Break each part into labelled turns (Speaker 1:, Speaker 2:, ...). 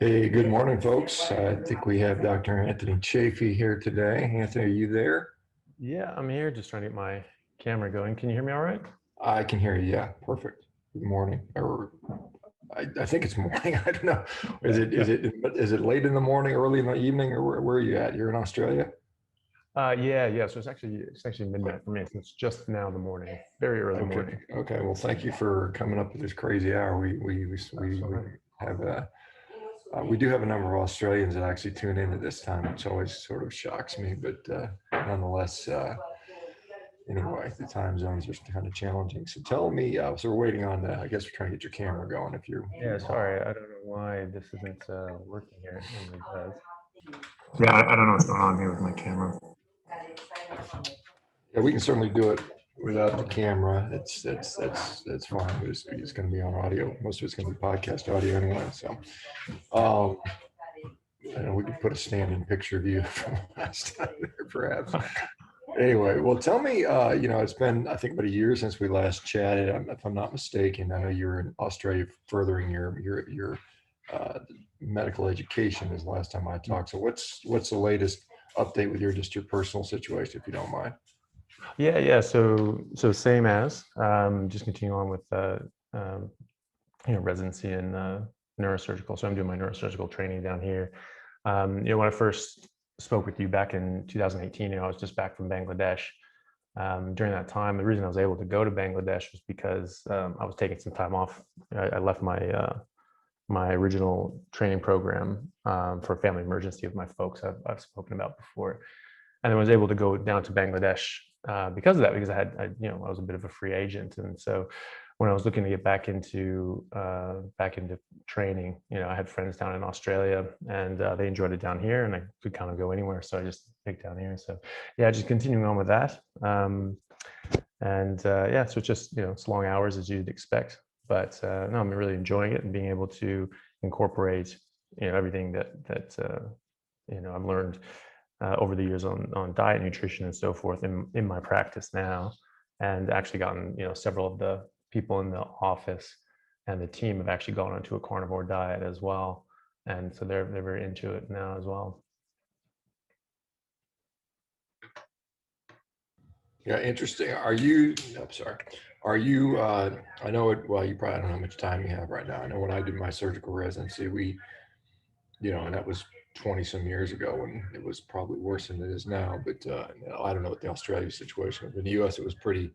Speaker 1: Hey, good morning, folks. I think we have Dr. Anthony Chaffee here today. Anthony, are you there?
Speaker 2: Yeah, I'm here just trying to get my camera going. Can you hear me all right?
Speaker 1: I can hear you. Yeah, perfect. Good morning. Or I think it's morning. I don't know. Is
Speaker 2: Yeah,
Speaker 1: it is
Speaker 2: yeah.
Speaker 1: it is it late in the morning, early in the evening, or where are you at? You're in Australia?
Speaker 2: Yeah. So it's actually midnight for me. So it's just now the morning, very early
Speaker 1: Okay.
Speaker 2: morning.
Speaker 1: Okay. Well, thank you for coming up with this crazy hour. We
Speaker 2: Sorry.
Speaker 1: have we do have a number of Australians that actually tune into this time, which always sort of shocks me, but nonetheless. Anyway, the time zones are kind of challenging. So tell me, so we're waiting on, I guess we're trying to get your camera going if you.
Speaker 2: Yeah, sorry. I don't know why this isn't working here. It normally does.
Speaker 1: Yeah, I don't know what's going on here with my camera. Yeah, we can certainly do it without the camera. That's fine. It's going to be on audio. Most of it's going to be podcast audio anyway. So, um, and we could put a standing picture of you from last time there, perhaps. Anyway, well, tell me, it's been, I think, about a year since we last chatted. If I'm not mistaken, I know you were in Australia furthering your uh, medical education is the last time I talked. So what's the latest update with your personal situation, if you don't mind?
Speaker 2: Yeah. So same as just continue on with um, residency in neurosurgical. So I'm doing my neurosurgical training down here. When I first spoke with you back in 2018, I was just back from Bangladesh. During that time, the reason I was able to go to Bangladesh was because I was taking some time off. I left my original training program for a family emergency with my folks I've spoken about before, and I was able to go down to Bangladesh because of that, because I was a bit of a free agent, and so when I was looking to get back into training, I had friends down in Australia, and they enjoyed it down here, and I could kind of go anywhere, so I just picked down here. So yeah, just continuing on with that, and yeah, so it's just it's long hours as you'd expect, but no, I'm really enjoying it and being able to incorporate everything that I've learned over the years on diet, nutrition, and so forth in my practice now, and actually gotten several of the people in the office and the team have actually gone onto a carnivore diet as well, and so they're very into it now as well.
Speaker 1: Yeah, interesting. Are you, I'm sorry, are you, I know it, well, you probably don't know how much time you have right now. I know when I did my surgical residency, and that was 20 some years ago, and it was probably worse than it is now. But I don't know what the Australia situation is. In the U.S., it was pretty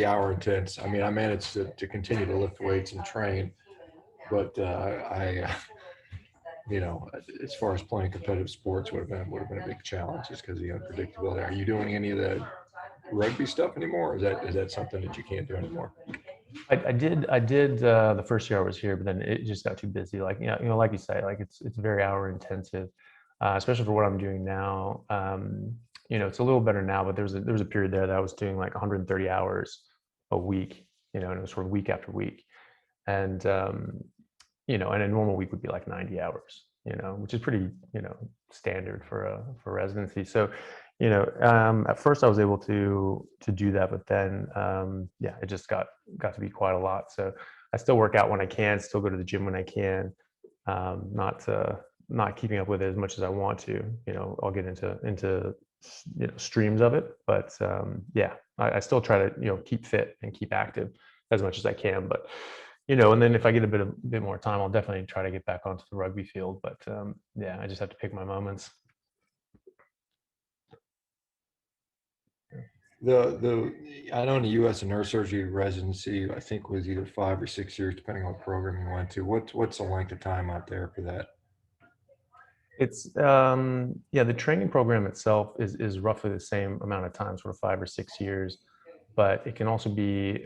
Speaker 1: hour intense. I mean, I managed to continue to lift weights and train, but as far as playing competitive sports would have been a big challenge just because of the unpredictability. Are you doing any of the rugby stuff anymore? Or is that something that you can't do anymore?
Speaker 2: I did the first year I was here, but then it just got too busy. Like like you say, like it's very hour intensive, especially for what I'm doing now. It's a little better now, but there was a period there that I was doing like 130 hours a week. And it was sort of week after week, and and a normal week would be like 90 hours. Which is pretty standard for residency. So at first I was able to do that, but then yeah, it just got to be quite a lot. So I still work out when I can, still go to the gym when I can, not keeping up with it as much as I want to. I'll get into streams of it, but yeah, I still try to keep fit and keep active as much as I can. But and then if I get a bit more time, I'll definitely try to get back onto the rugby field. But yeah, I just have to pick my moments.
Speaker 1: The I know in the U.S. a neurosurgery residency I think was either 5 or 6 years depending on what program you went to. What's the length of time out there for that?
Speaker 2: It's yeah, the training program itself is roughly the same amount of time, sort of 5 or 6 years, but it can also be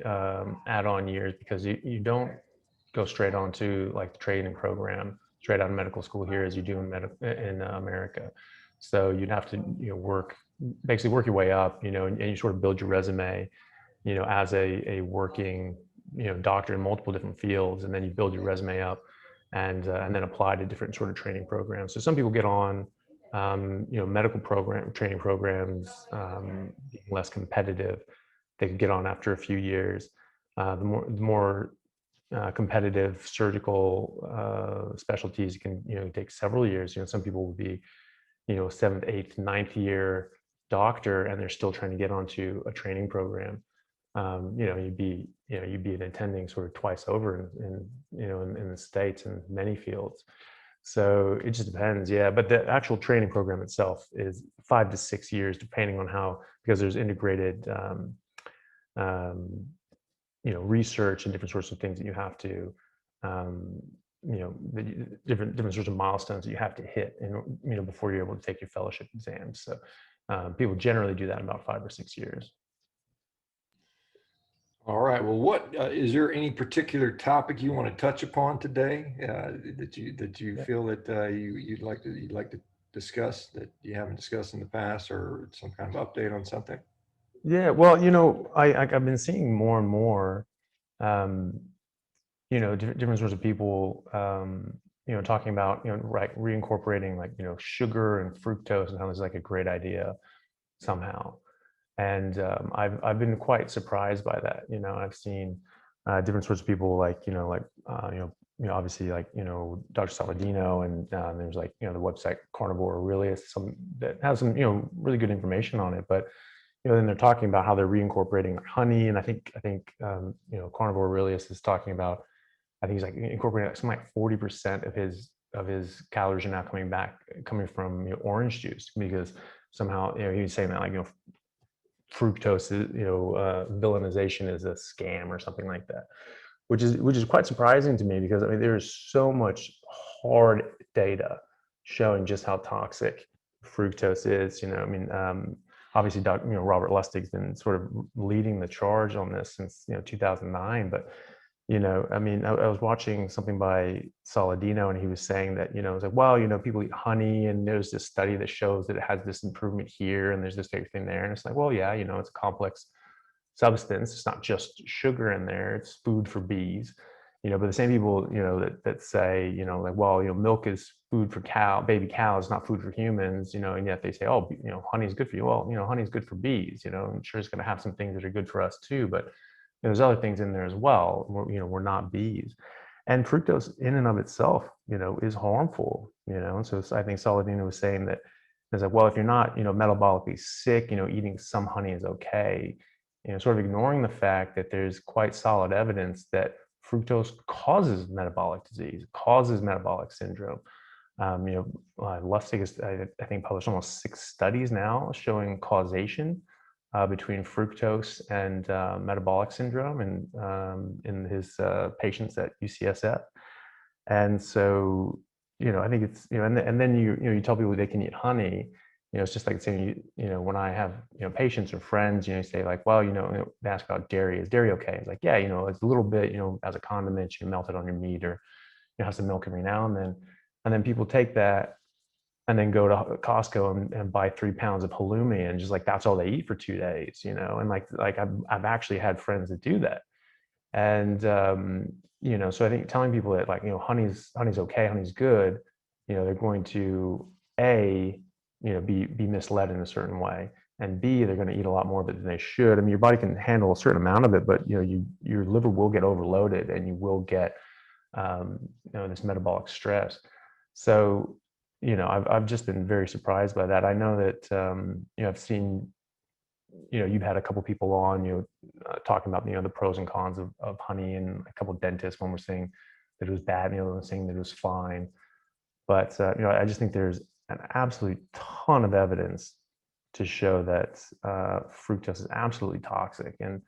Speaker 2: add-on years because you don't go straight on to like the training program straight out of medical school here as you do in America. So you'd have to basically work your way up, and you sort of build your resume, as a working doctor in multiple different fields, and then you build your resume up and then apply to different sort of training programs. So some people get on medical training programs, being less competitive. They could get on after a few years. The more competitive surgical specialties, it can, take several years. Some people will be, 7th, 8th, 9th year doctor, and they're still trying to get onto a training program. You'd be an attending sort of twice over in the States in many fields. So it just depends. Yeah. But the actual training program itself is 5 to 6 years, depending on how, because there's integrated, research and different sorts of things that you have to, the different sorts of milestones that you have to hit, and before you're able to take your fellowship exams. So people generally do that in about 5 or 6 years.
Speaker 1: All right. Well, what is there any particular topic you want to touch upon today that you feel that you'd like to discuss that you haven't discussed in the past, or some kind of update on something?
Speaker 2: Yeah. Well, I've been seeing more and more, different sorts of people, talking about, like reincorporating, like, sugar and fructose, and how it's like a great idea somehow. And I've been quite surprised by that. I've seen different sorts of people, like, obviously, like, Dr. Saladino, and there's, like, the website CarnivoreDiet, some that has some, really good information on it. But then they're talking about how they're reincorporating like honey, and I think CarnivoreDiet is talking about, I think he's like incorporating like something like 40% of his calories are now coming from orange juice, because somehow he was saying that, like, fructose is, villainization is a scam or something like that, which is quite surprising to me, because I mean there is so much hard data showing just how toxic fructose is. Obviously, Robert Lustig's been sort of leading the charge on this since 2009. But I was watching something by Saladino, and he was saying that, it's like, well, people eat honey, and there's this study that shows that it has this improvement here, and there's this big thing there. And it's like, well, yeah, it's a complex substance. It's not just sugar in there. It's food for bees. But the same people, that say, like, well, milk is food for baby cows, not food for humans, and yet they say, oh, honey is good for you. Well, honey is good for bees, I'm sure it's going to have some things that are good for us too, but there's other things in there as well. We're not bees. And fructose in and of itself, is harmful, and so I think Saladino was saying that it's like, well, if you're not, metabolically sick, eating some honey is okay, sort of ignoring the fact that there's quite solid evidence that fructose causes metabolic disease, causes metabolic syndrome. Lustig has, I think, published almost 6 studies now showing causation between fructose and metabolic syndrome, and in his patients at UCSF. And so, I think it's, and then you tell people they can eat honey. It's just like saying, when I have, patients or friends, you say like, well, they ask about dairy. Is dairy okay? It's like, yeah, it's a little bit, as a condiment, melt it on your meat, or have some milk every now and then. And then people take that and then go to Costco and buy 3 pounds of halloumi, and just like, that's all they eat for 2 days, and like I've actually had friends that do that. And, so I think telling people that, like, honey's okay, honey's good, they're going to be misled in a certain way, and B, they're going to eat a lot more of it than they should. I mean, your body can handle a certain amount of it, but your liver will get overloaded, and you will get this metabolic stress. So I've just been very surprised by that. I know that I've seen, you've had a couple people on, talking about the pros and cons of honey, and a couple of dentists, one were saying that it was bad, the other one was saying that it was fine. But I just think there's an absolute ton of evidence to show that fructose is absolutely toxic, and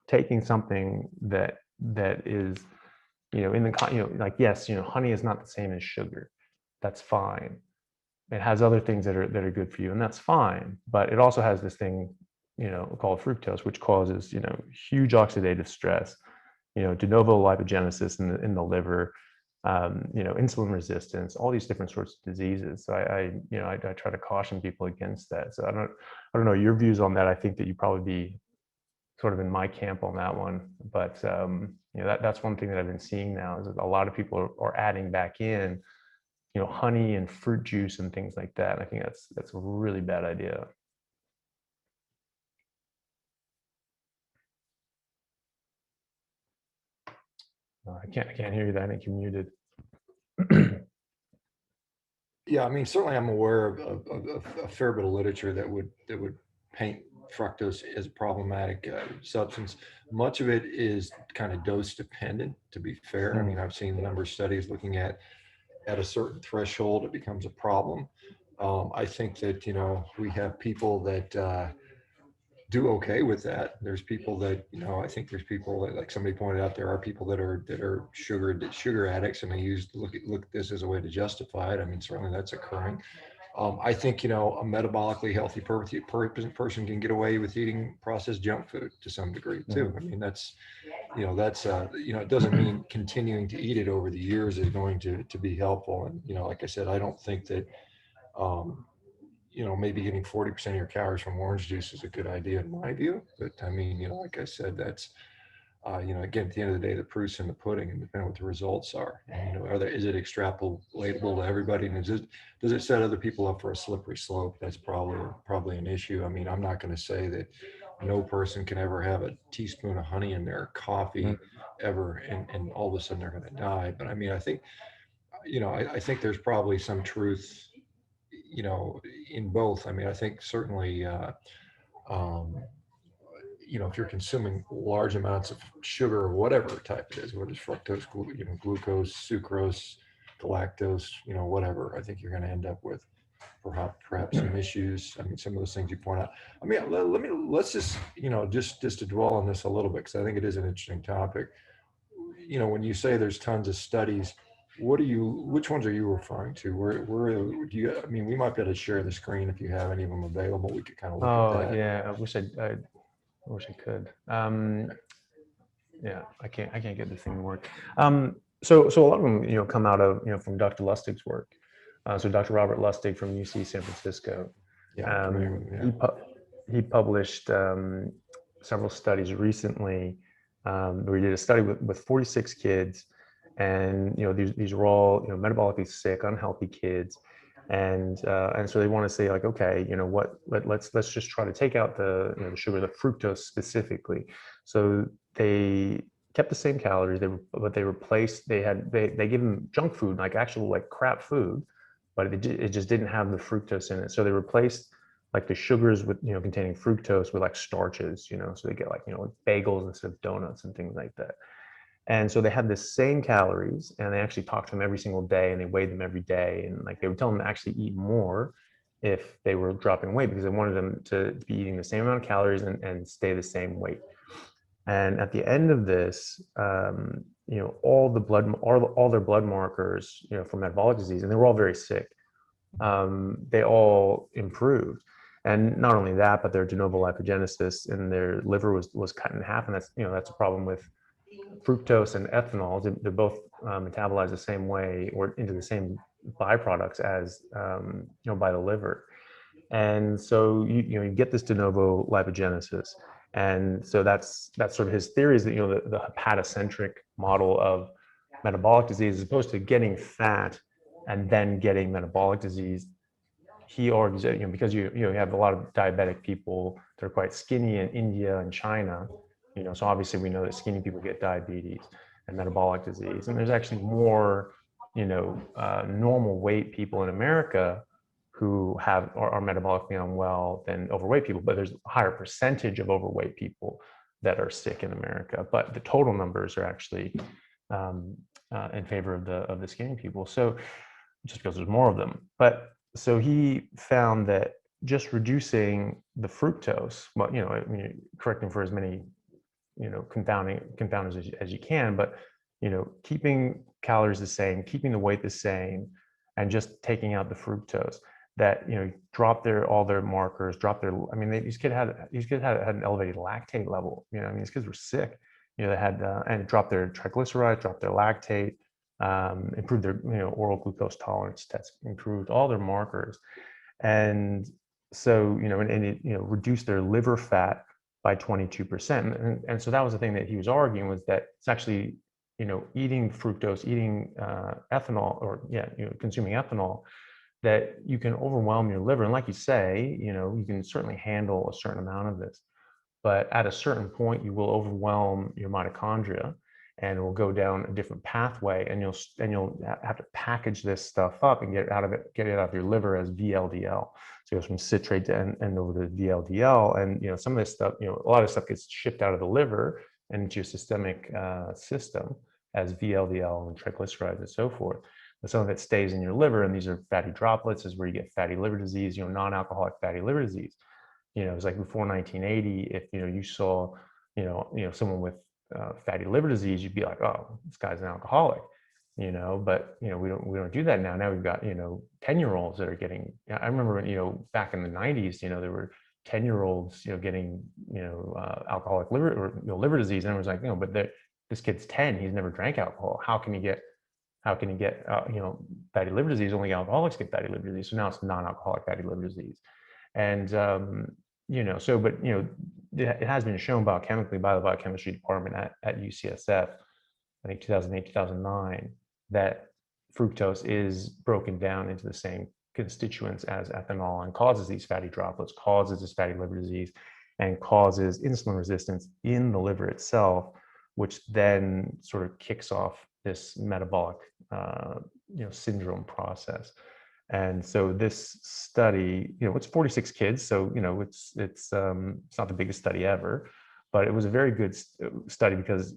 Speaker 2: taking something that is in the like, yes, honey is not the same as sugar. That's fine. It has other things that are good for you, and that's fine. But it also has this thing called fructose, which causes huge oxidative stress, de novo lipogenesis in the liver, insulin resistance, all these different sorts of diseases. So I try to caution people against that. So I don't know your views on that. I think that you probably be sort of in my camp on that one. But that's one thing that I've been seeing now, is that a lot of people are adding back in honey and fruit juice and things like that. I think that's a really bad idea. I can't hear you there. I think you're muted.
Speaker 1: Yeah, I mean, certainly I'm aware of a fair bit of literature that would paint fructose as a problematic substance. Much of it is kind of dose dependent, to be fair. I mean, I've seen a number of studies looking at a certain threshold, it becomes a problem. I think that, we have people that do okay with that. There's people that, I think there's people that, like somebody pointed out, there are people that are sugar addicts, and they look at this as a way to justify it. I mean, certainly that's occurring. I think, a metabolically healthy person can get away with eating processed junk food to some degree too. I mean, it doesn't mean continuing to eat it over the years is going to be helpful. And, like I said, I don't think that, um, maybe getting 40% of your calories from orange juice is a good idea in my view. But I mean, like I said, that's, again, at the end of the day, the proof's in the pudding, and depending on what the results are. And, is it extrapolatable to everybody? And does it set other people up for a slippery slope? That's probably an issue. I mean, I'm not going to say that no person can ever have a teaspoon of honey in their coffee ever, and all of a sudden they're going to die. But I mean, I think, I think there's probably some truth, in both. I mean, I think certainly, um, if you're consuming large amounts of sugar or whatever type it is, whether it's fructose, glucose, sucrose, galactose, whatever, I think you're going to end up with perhaps some issues. I mean, some of those things you point out. I mean, let's just, just to dwell on this a little bit, because I think it is an interesting topic. When you say there's tons of studies, which ones are you referring to? Where do you, I mean, we might be able to share the screen if you have any of them available. We could kind of look at that.
Speaker 2: Yeah, I wish I could. Yeah, I can't get this thing to work. So a lot of them, come out of, from Dr. Lustig's work. So Dr. Robert Lustig from UC San Francisco.
Speaker 1: Yeah,
Speaker 2: He published several studies recently where he did a study with 46 kids, and these were all metabolically sick, unhealthy kids, and so they want to say, like, okay, let's just try to take out the the sugar, the fructose specifically. So they kept the same calories, but they replaced, they gave them junk food, like actual like crap food, but it just didn't have the fructose in it. So they replaced like the sugars with containing fructose with like starches, so they get like like bagels instead of donuts and things like that. And so they had the same calories, and they actually talked to them every single day, and they weighed them every day, and like they would tell them to actually eat more if they were dropping weight, because they wanted them to be eating the same amount of calories and stay the same weight. And at the end of this, all their blood markers, for metabolic disease, and they were all very sick, they all improved. And not only that, but their de novo lipogenesis in their liver was cut in half, and that's a problem with fructose and ethanol. They're both metabolized the same way or into the same byproducts as by the liver. And so you get this de novo lipogenesis. And so that's sort of his theory, is that the hepatocentric model of metabolic disease, as opposed to getting fat and then getting metabolic disease. He argues that because you have a lot of diabetic people that are quite skinny in India and China, so obviously we know that skinny people get diabetes and metabolic disease, and there's actually more normal weight people in America who are metabolically unwell than overweight people, but there's a higher percentage of overweight people that are sick in America, but the total numbers are actually in favor of the skinny people. So just because there's more of them. But so he found that just reducing the fructose, well, correcting for as many confounders as you can, but keeping calories the same, keeping the weight the same, and just taking out the fructose, that drop all their markers, these kids had an elevated lactate level. These kids were sick. They had and dropped their triglycerides, dropped their lactate, improved their oral glucose tolerance. That's improved all their markers, and so and it reduced their liver fat by 22%. And so that was the thing that he was arguing, was that it's actually eating fructose, eating ethanol, or consuming ethanol, that you can overwhelm your liver. And like you say, you can certainly handle a certain amount of this, but at a certain point you will overwhelm your mitochondria, and it will go down a different pathway, and you'll have to package this stuff up and get it out of your liver as VLDL. So it goes from citrate to and over to VLDL, and some of this stuff, a lot of stuff gets shipped out of the liver and into your systemic system as VLDL and triglycerides and so forth. But some of it stays in your liver, and these are fatty droplets. This is where you get fatty liver disease, non-alcoholic fatty liver disease. It was like before 1980, if you saw someone with fatty liver disease, you'd be like, oh, this guy's an alcoholic, but we don't do that now. Now we've got 10-year-olds that are getting. I remember back in the 90s, there were 10-year-olds getting alcoholic liver or liver disease, and everyone's like, but this kid's 10, he's never drank alcohol. How can he get fatty liver disease? Only alcoholics get fatty liver disease. So now it's non-alcoholic fatty liver disease, and it has been shown biochemically by the biochemistry department at UCSF, I think 2008, 2009, that fructose is broken down into the same constituents as ethanol and causes these fatty droplets, causes this fatty liver disease, and causes insulin resistance in the liver itself, which then sort of kicks off this metabolic syndrome process. And so this study, it's 46 kids, so it's not the biggest study ever, but it was a very good study because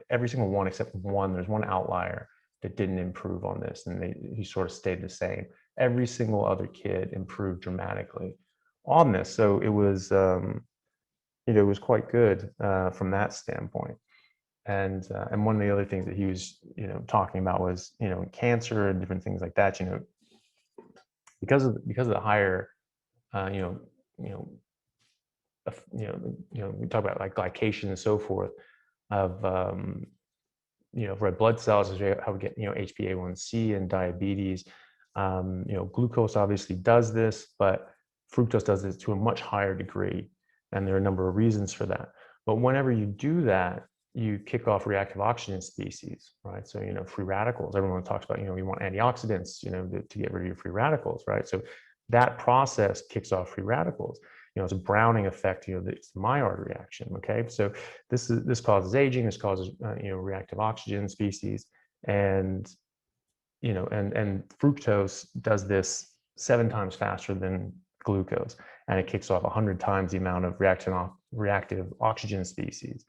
Speaker 2: every single one except one, there's one outlier that didn't improve on this, and he sort of stayed the same. Every single other kid improved dramatically on this, so it was it was quite good from that standpoint. And one of the other things that he was talking about was cancer and different things like that. Because of the higher we talk about like glycation and so forth of red blood cells, is how we get HbA1c and diabetes. Glucose obviously does this, but fructose does this to a much higher degree, and there are a number of reasons for that. But whenever you do that, you kick off reactive oxygen species, right? So, free radicals, everyone talks about, we want antioxidants, to get rid of your free radicals, right? So that process kicks off free radicals. It's a Browning effect, it's the Maillard reaction, okay? So this causes aging, this causes, reactive oxygen species, and fructose does this 7 times faster than glucose, and it kicks off 100 times the amount of reactive oxygen species.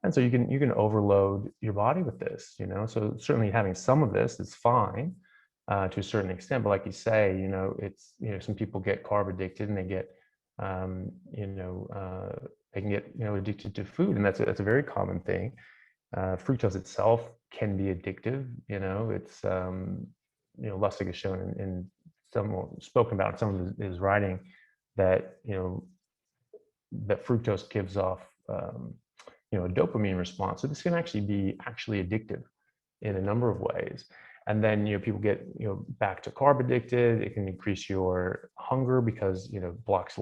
Speaker 2: And so you can overload your body with this, so certainly having some of this is fine to a certain extent. But like you say, it's, some people get carb addicted, and they get, they can get, addicted to food. And that's a very common thing. Fructose itself can be addictive. It's, Lustig has shown in spoken about in some of his writing that, that fructose gives off, a dopamine response. So this can actually be addictive in a number of ways. And then, people get, back to carb addicted. It can increase your hunger because, blocks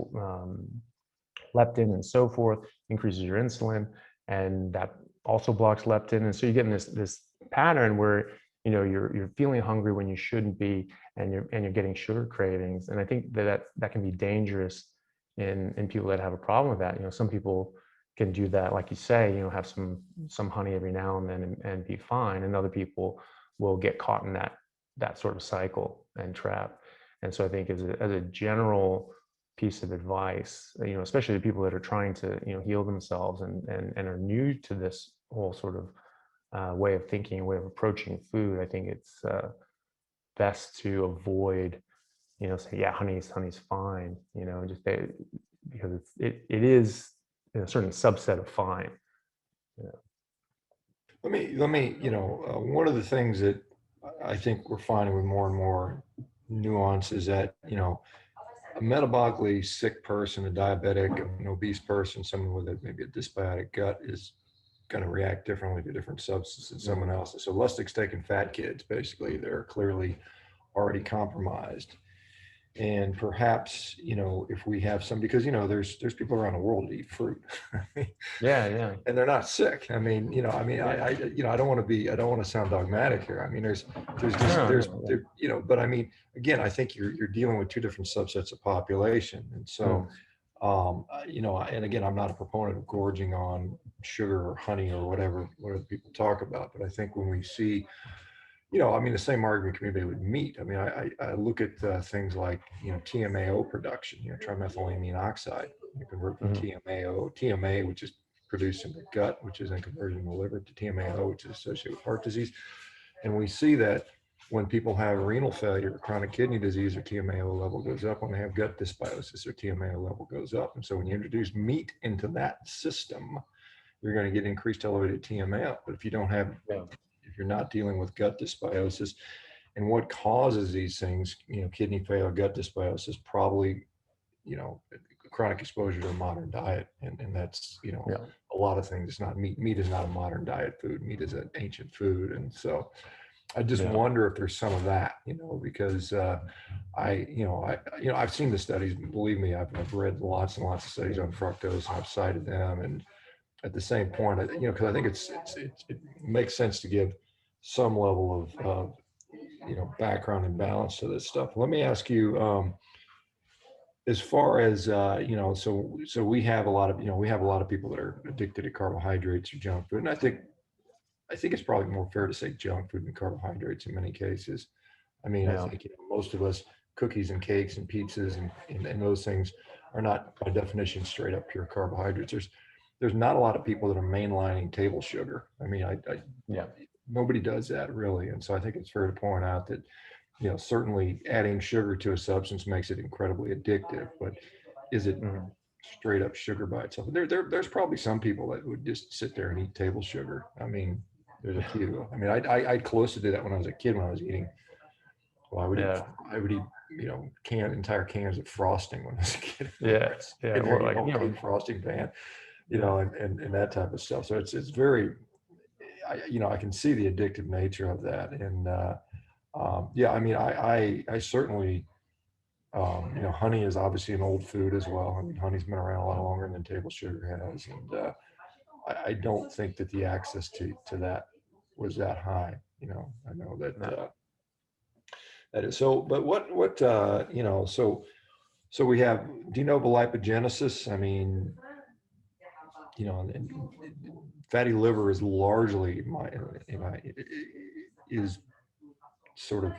Speaker 2: leptin and so forth, increases your insulin, and that also blocks leptin. And so you get in this pattern where, you're feeling hungry when you shouldn't be, and you're getting sugar cravings. And I think that can be dangerous in people that have a problem with that. Some people can do that, like you say, have some honey every now and then and be fine, and other people will get caught in that sort of cycle and trap. And so I think as a general piece of advice, especially the people that are trying to heal themselves and are new to this whole sort of way of thinking, way of approaching food, I think it's best to avoid say, yeah, honey's fine, just because it is a certain subset of fine.
Speaker 1: Let me, one of the things that I think we're finding with more and more nuance is that, a metabolically sick person, a diabetic, an obese person, someone with maybe a dysbiotic gut is going to react differently to different substances than someone else. So Lustig's taking fat kids, basically, they're clearly already compromised. And perhaps, if we have some, because, there's people around the world that eat fruit.
Speaker 2: Yeah.
Speaker 1: And they're not sick. I don't want to sound dogmatic here. But I mean, again, I think you're dealing with two different subsets of population. And so, You know, and again, I'm not a proponent of gorging on sugar or honey or whatever people talk about, but I think when we see, you know, I mean, the same argument can be made with meat. I mean, I look at things like, you know, TMAO production, you know, trimethylamine oxide. You convert from
Speaker 2: Mhm.
Speaker 1: TMA, which is produced in the gut, which is then converted in the liver, to TMAO, which is associated with heart disease. And we see that when people have renal failure, chronic kidney disease, their TMAO level goes up. When they have gut dysbiosis, their TMAO level goes up. And so when you introduce meat into that system, you're going to get increased elevated TMAO. But if you don't have,
Speaker 2: Yeah.
Speaker 1: if you're not dealing with gut dysbiosis, and what causes these things, you know, kidney failure, gut dysbiosis, probably, you know, chronic exposure to a modern diet. And that's, you know,
Speaker 2: Yeah.
Speaker 1: a lot of things. It's not meat. Meat is not a modern diet food. Meat is an ancient food. And so I just
Speaker 2: Yeah.
Speaker 1: wonder if there's some of that, you know, because I've seen the studies. Believe me, I've read lots and lots of studies on fructose, and I've cited them. And at the same point, you know, because I think it makes sense to give some level of you know, background and balance to this stuff. Let me ask you, as far as you know, so we have a lot of, you know, we have a lot of people that are addicted to carbohydrates or junk food, and I think it's probably more fair to say junk food than carbohydrates in many cases. I mean, I
Speaker 2: Yeah.
Speaker 1: think, you know, most of us, cookies and cakes and pizzas and those things are not by definition straight up pure carbohydrates. There's not a lot of people that are mainlining table sugar. I mean,
Speaker 2: Yeah.
Speaker 1: nobody does that really, and so I think it's fair to point out that, you know, certainly adding sugar to a substance makes it incredibly addictive, but is it
Speaker 2: Mhm.
Speaker 1: straight up sugar by itself? There's probably some people that would just sit there and eat table sugar. I mean, there's a few. I mean, I close to do that when I was a kid. When I was eating, well,
Speaker 2: Yeah.
Speaker 1: I would eat, you know, entire cans of frosting when I was a kid.
Speaker 2: Yeah. Yeah.
Speaker 1: In there,
Speaker 2: Or
Speaker 1: you
Speaker 2: like,
Speaker 1: know, cake frosting pan, you
Speaker 2: yeah.
Speaker 1: know, and that type of stuff. So it's very, you know, I can see the addictive nature of that. And yeah, I mean, I certainly, you know, honey is obviously an old food as well. I mean, honey's been around a lot longer than table sugar has, and I don't think that the access to that was that high. You know, I know that
Speaker 2: No.
Speaker 1: that is so. But what you know, so we have de novo lipogenesis. I mean, you know, and fatty liver is largely is sort of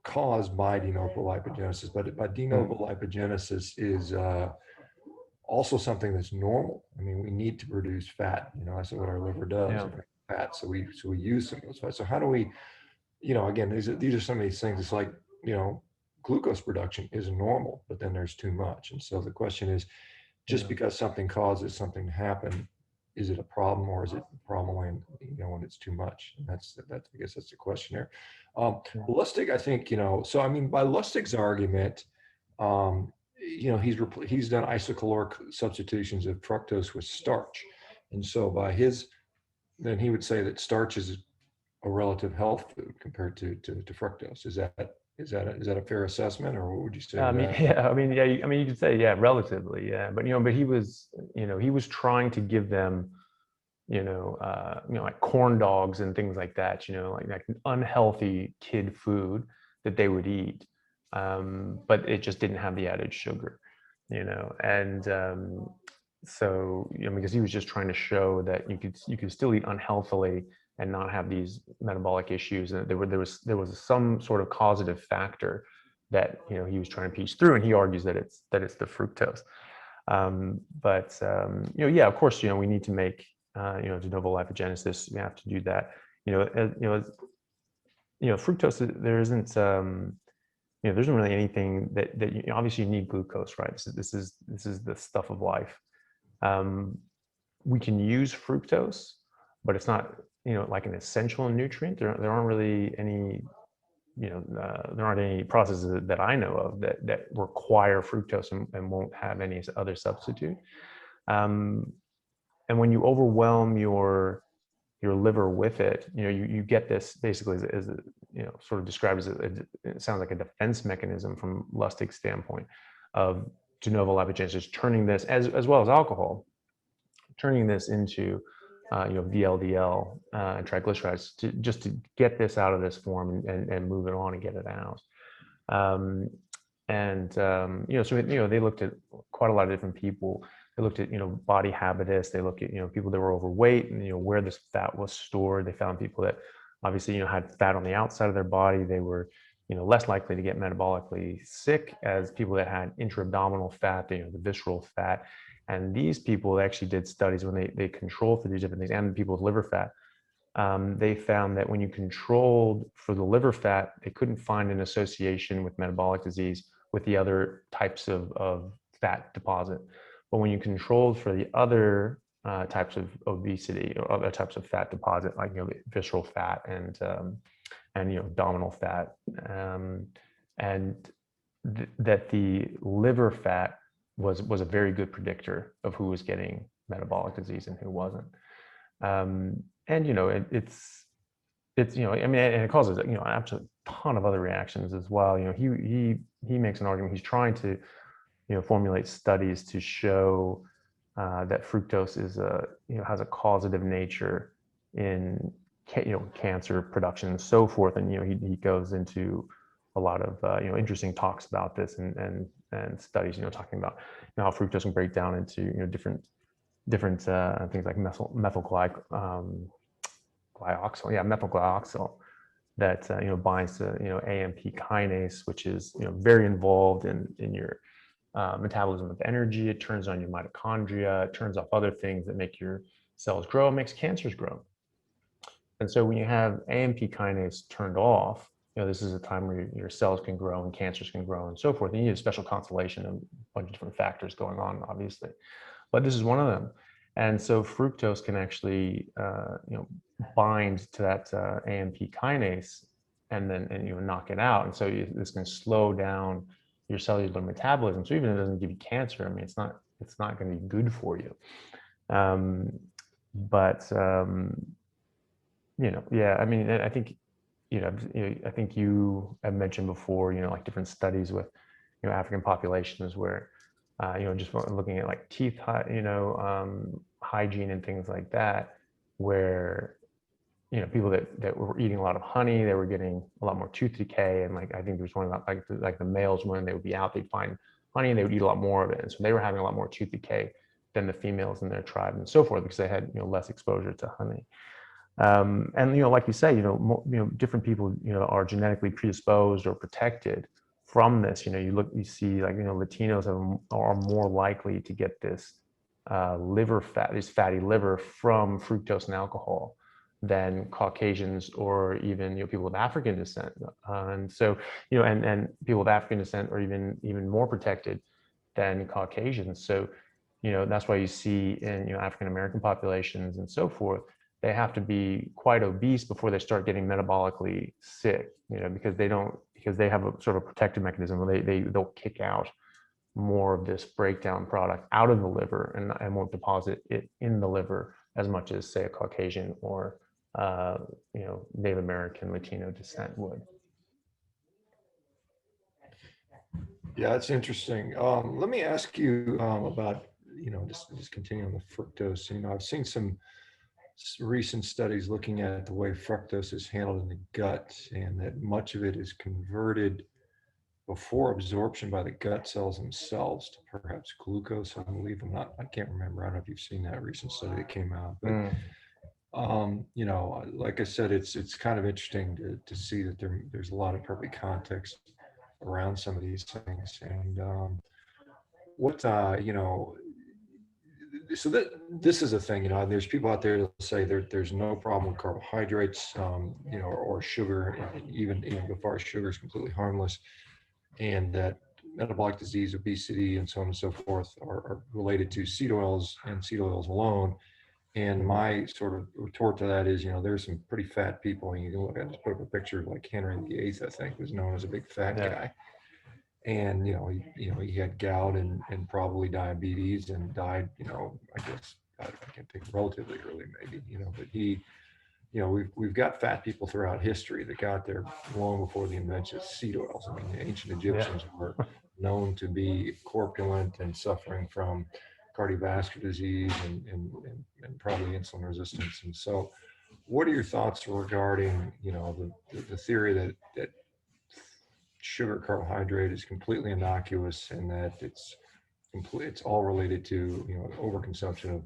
Speaker 1: caused by de novo lipogenesis, but de novo
Speaker 2: Mhm.
Speaker 1: lipogenesis is also something that's normal. I mean, we need to produce fat. You know, that's what our liver does.
Speaker 2: Yeah.
Speaker 1: It makes fat, so we use some of those fats. So how do we, you know, again, these are some of these things. It's like, you know, glucose production is normal, but then there's too much, and so the question is, just
Speaker 2: Yeah.
Speaker 1: because something causes something to happen, is it a problem, or is it a problem when, you know, when it's too much? And that's I guess that's the question there.
Speaker 2: Yeah.
Speaker 1: Lustig, I think, you know, so I mean, by Lustig's argument, you know, he's done isocaloric substitutions of fructose with starch, and so by his, then he would say that starch is a relative health food compared to fructose. Is that a fair assessment, or what would you say
Speaker 2: I
Speaker 1: to
Speaker 2: mean,
Speaker 1: that?
Speaker 2: yeah, I mean, yeah, I mean, you could say, yeah, relatively, yeah, but but he was, he was trying to give them, like corn dogs and things like that, like unhealthy kid food that they would eat, but it just didn't have the added sugar, and so because he was just trying to show that you could still eat unhealthily and not have these metabolic issues, and there was some sort of causative factor that he was trying to piece through, and he argues that it's the fructose. But yeah, of course, we need to make de novo lipogenesis. We have to do that. Fructose. There isn't really anything that obviously you need glucose, right? This is the stuff of life. We can use fructose, but it's not like an essential nutrient. There aren't really any there aren't any processes that I know of that require fructose and won't have any other substitute. And when you overwhelm your liver with it, you get this basically as sort of described as it sounds like a defense mechanism from Lustig's standpoint of de novo lipogenesis, turning this as well as alcohol, turning this into VLDL and triglycerides just to get this out of this form and move it on and get it out. And so they looked at quite a lot of different people. They looked at body habitus. They looked at people that were overweight and where this fat was stored. They found people that obviously had fat on the outside of their body. They were less likely to get metabolically sick as people that had intra-abdominal fat, the visceral fat. And these people actually did studies when they controlled for these different things, and people with liver fat. They found that when you controlled for the liver fat, they couldn't find an association with metabolic disease with the other types of fat deposit. But when you controlled for the other types of obesity or other types of fat deposit, like visceral fat and abdominal fat, that the liver fat was a very good predictor of who was getting metabolic disease and who wasn't. And it's I mean, and it causes absolute ton of other reactions as well. He makes an argument. He's trying to formulate studies to show that fructose is has a causative nature in cancer production and so forth. And he goes into a lot of interesting talks about this and studies talking about how fructose can break down into different things like methyl glyoxyl that binds to AMP kinase, which is very involved in your metabolism of energy. It turns on your mitochondria. It turns off other things that make your cells grow. It makes cancers grow. And so when you have AMP kinase turned off, this is a time where your cells can grow and cancers can grow and so forth. And you need a special constellation of a bunch of different factors going on, obviously, but this is one of them. And so fructose can actually, bind to that AMP kinase and then knock it out. And so this can slow down your cellular metabolism. So even if it doesn't give you cancer, I mean, it's not going to be good for you. Yeah, I mean, I think, I think you have mentioned before, like different studies with, African populations where, just looking at like teeth, hygiene and things like that, where, people that were eating a lot of honey, they were getting a lot more tooth decay. And like, I think there was one about like the males, when they would be out, they'd find honey and they would eat a lot more of it. And so they were having a lot more tooth decay than the females in their tribe and so forth, because they had, less exposure to honey. And, like you say, different people, are genetically predisposed or protected from this. You see like, Latinos are more likely to get this liver fat, this fatty liver from fructose and alcohol than Caucasians or even people of African descent. And so and people of African descent are even more protected than Caucasians. So that's why you see in African American populations and so forth, they have to be quite obese before they start getting metabolically sick. Because they have a sort of protective mechanism where they'll kick out more of this breakdown product out of the liver and won't deposit it in the liver as much as, say, a Caucasian or Native American Latino descent would.
Speaker 1: Yeah, it's interesting. Let me ask you about, just continuing with fructose. I've seen some recent studies looking at the way fructose is handled in the gut, and that much of it is converted before absorption by the gut cells themselves to perhaps glucose, I believe. I can't remember. I don't know if you've seen that recent study that came out, but like I said, it's kind of interesting to see that there's a lot of perfect context around some of these things. And so this is a thing, there's people out there that say there's no problem with carbohydrates, or sugar, even before sugar is completely harmless, and that metabolic disease, obesity, and so on and so forth are related to seed oils and seed oils alone. And my sort of retort to that is, there's some pretty fat people, and you can look at, just put up a picture like Henry VIII, I think, was known as a big fat guy. And, he had gout and probably diabetes and died, I guess, I can think relatively early maybe, but he, we've got fat people throughout history that got there long before the invention of seed oils. I mean, the ancient Egyptians were known to be corpulent and suffering from cardiovascular disease and probably insulin resistance. And so what are your thoughts regarding, the theory that sugar carbohydrate is completely innocuous, and that it's all related to overconsumption of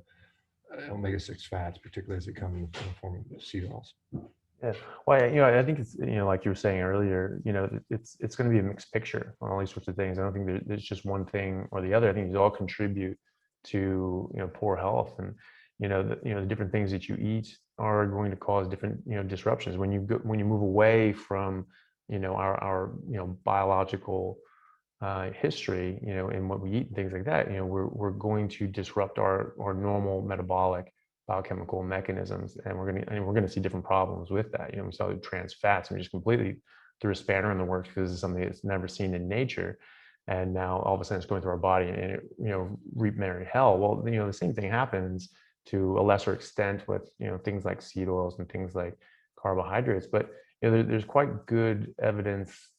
Speaker 1: omega-6 fats, particularly as they come in the form of seed oils.
Speaker 2: Yeah. Well, I think it's, like you were saying earlier, it's going to be a mixed picture on all these sorts of things. I don't think there's just one thing or the other. I think these all contribute to, poor health, and, the different things that you eat are going to cause different, disruptions. When you move away from, our biological history, in what we eat and things like that, we're going to disrupt our normal metabolic biochemical mechanisms, and we're going to see different problems with that. We saw the trans fats, and we just completely threw a spanner in the works because it's something that's never seen in nature, and now all of a sudden it's going through our body, and it, reap merry hell. Well, the same thing happens to a lesser extent with things like seed oils and things like carbohydrates, but there's quite good evidence,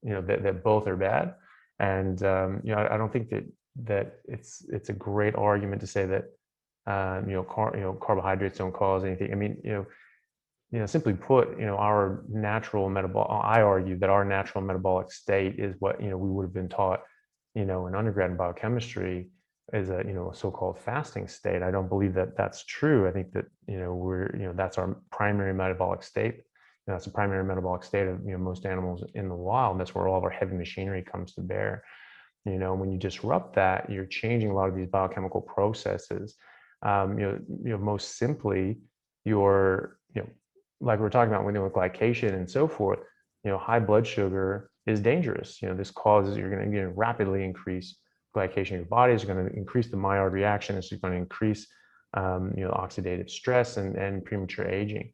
Speaker 2: that both are bad. And I don't think that it's a great argument to say that carbohydrates don't cause anything. I mean, simply put, our natural metabolic, I argue that our natural metabolic state is what we would have been taught in undergrad in biochemistry is a so-called fasting state. I don't believe that that's true. I think that that's our primary metabolic state. That's the primary metabolic state of most animals in the wild. That's where all of our heavy machinery comes to bear. When you disrupt that, you're changing a lot of these biochemical processes. Most simply, you're like we're talking about with glycation and so forth. High blood sugar is dangerous. This causes you're going to rapidly increase glycation in your body. It's going to increase the Maillard reaction. It's going to increase oxidative stress and premature aging.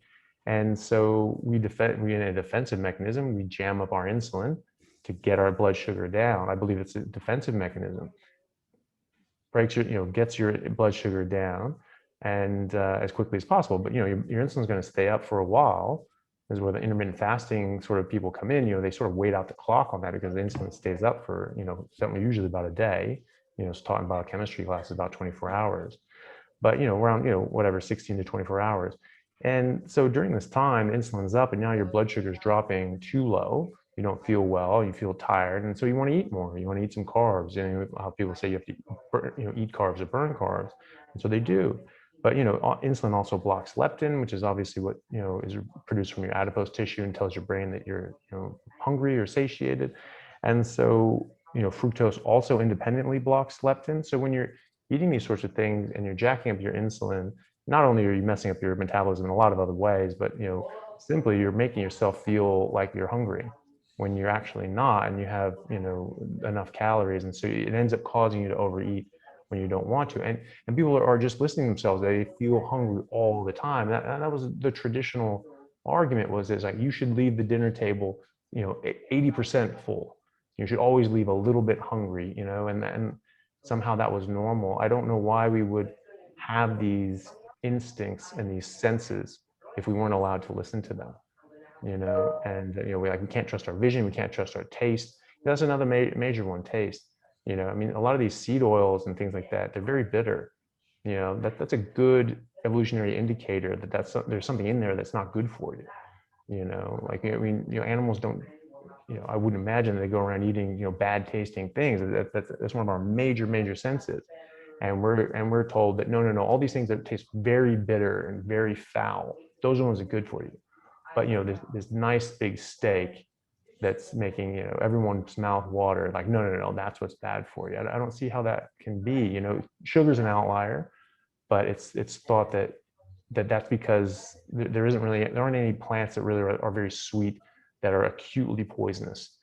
Speaker 2: And so we in a defensive mechanism, we jam up our insulin to get our blood sugar down. I believe it's a defensive mechanism. Breaks your, gets your blood sugar down and as quickly as possible. But your insulin is going to stay up for a while. This is where the intermittent fasting sort of people come in. They sort of wait out the clock on that because the insulin stays up for something usually about a day. It's taught in biochemistry classes about 24 hours. But around whatever 16 to 24 hours. And so during this time, insulin's up, and now your blood sugar is dropping too low. You don't feel well. You feel tired, and so you want to eat more. You want to eat some carbs. How people say you have to eat carbs or burn carbs, and so they do. But insulin also blocks leptin, which is obviously what is produced from your adipose tissue and tells your brain that you're hungry or satiated. And so fructose also independently blocks leptin. So when you're eating these sorts of things and you're jacking up your insulin, not only are you messing up your metabolism in a lot of other ways, but simply you're making yourself feel like you're hungry when you're actually not, and you have enough calories, and so it ends up causing you to overeat when you don't want to. And people are just listening to themselves. They feel hungry all the time. That was the traditional argument, is like you should leave the dinner table 80% full. You should always leave a little bit hungry, and somehow that was normal. I don't know why we would have these instincts and these senses if we weren't allowed to listen to them, and we can't trust our vision, we can't trust our taste. That's another major one, taste. I mean, a lot of these seed oils and things like that, they're very bitter. That's a good evolutionary indicator that there's something in there that's not good for you. Animals don't, I wouldn't imagine they go around eating, bad tasting things. That's one of our major senses. And we're told that no, all these things that taste very bitter and very foul, those are the ones that are good for you. But this nice big steak that's making everyone's mouth water, like no, that's what's bad for you. I don't see how that can be. Sugar's an outlier, but it's thought that's because there aren't any plants that really are very sweet that are acutely poisonous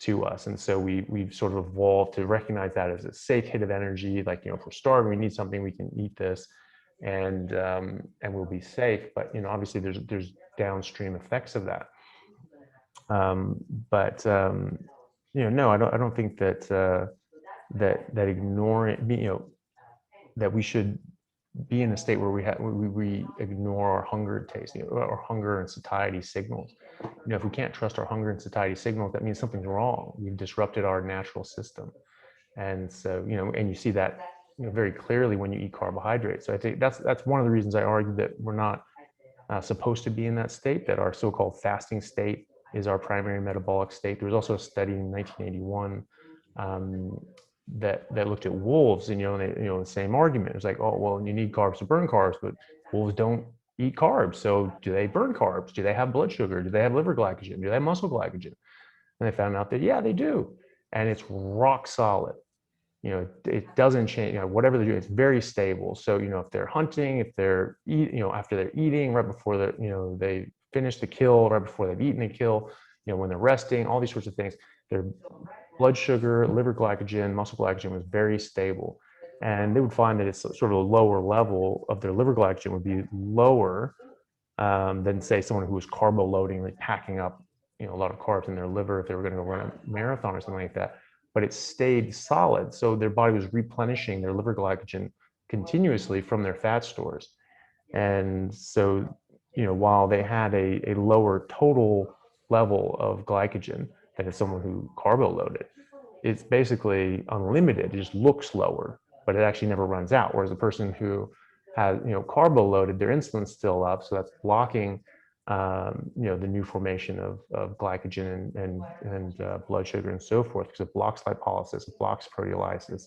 Speaker 2: to us. And so we've sort of evolved to recognize that as a safe hit of energy. Like, if we're starving, we need something, we can eat this and we'll be safe. But, obviously there's downstream effects of that. No, I don't think that ignoring, that we should be in a state where we ignore our hunger taste, or hunger and satiety signals. If we can't trust our hunger and satiety signals, that means something's wrong. We've disrupted our natural system. And so, and you see that very clearly when you eat carbohydrates. So I think that's one of the reasons I argue that we're not supposed to be in that state, that our so-called fasting state is our primary metabolic state. There was also a study in 1981 that looked at wolves, and the same argument. It was like, oh well, you need carbs to burn carbs, but wolves don't eat carbs. So do they burn carbs? Do they have blood sugar? Do they have liver glycogen? Do they have muscle glycogen? And they found out that yeah, they do, and it's rock solid. It doesn't change. Whatever they're doing, it's very stable. So if they're hunting, if they're after they're eating, right before they finish the kill, right before they've eaten the kill, when they're resting, all these sorts of things, their blood sugar, liver glycogen, muscle glycogen was very stable. And they would find that it's sort of a lower level of their liver glycogen would be lower than say someone who was carbo loading, like packing up a lot of carbs in their liver if they were going to go run a marathon or something like that. But it stayed solid. So their body was replenishing their liver glycogen continuously from their fat stores. And so, while they had a lower total level of glycogen than someone who carbo loaded, it's basically unlimited. It just looks lower, but it actually never runs out. Whereas a person who has, carbo loaded, their insulin's still up. So that's blocking the new formation of glycogen and blood sugar and so forth, because it blocks lipolysis, it blocks proteolysis.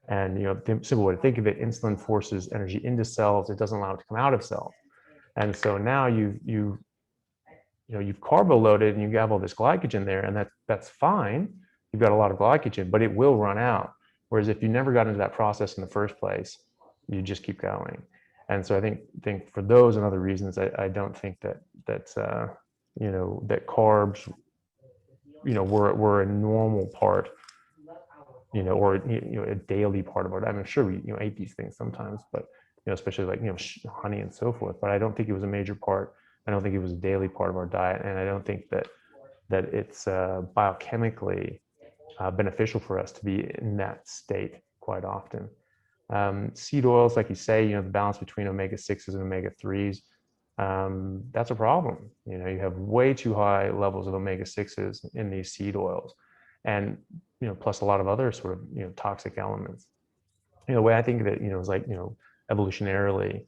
Speaker 2: And the simple way to think of it, insulin forces energy into cells, it doesn't allow it to come out of cells. And so now you've carbo loaded and you have all this glycogen there, and that's fine. You've got a lot of glycogen, but it will run out. Whereas if you never got into that process in the first place, you just keep going. And so I think for those and other reasons, I don't think that carbs, were a normal part, or a daily part of our diet. I'm sure we ate these things sometimes, but especially like honey and so forth. But I don't think it was a major part. I don't think it was a daily part of our diet, and I don't think that it's biochemically beneficial for us to be in that state quite often. Seed oils, like you say, the balance between omega-6s and omega-3s, that's a problem. You have way too high levels of omega-6s in these seed oils, and plus a lot of other sort of toxic elements. The way I think of it, is like evolutionarily,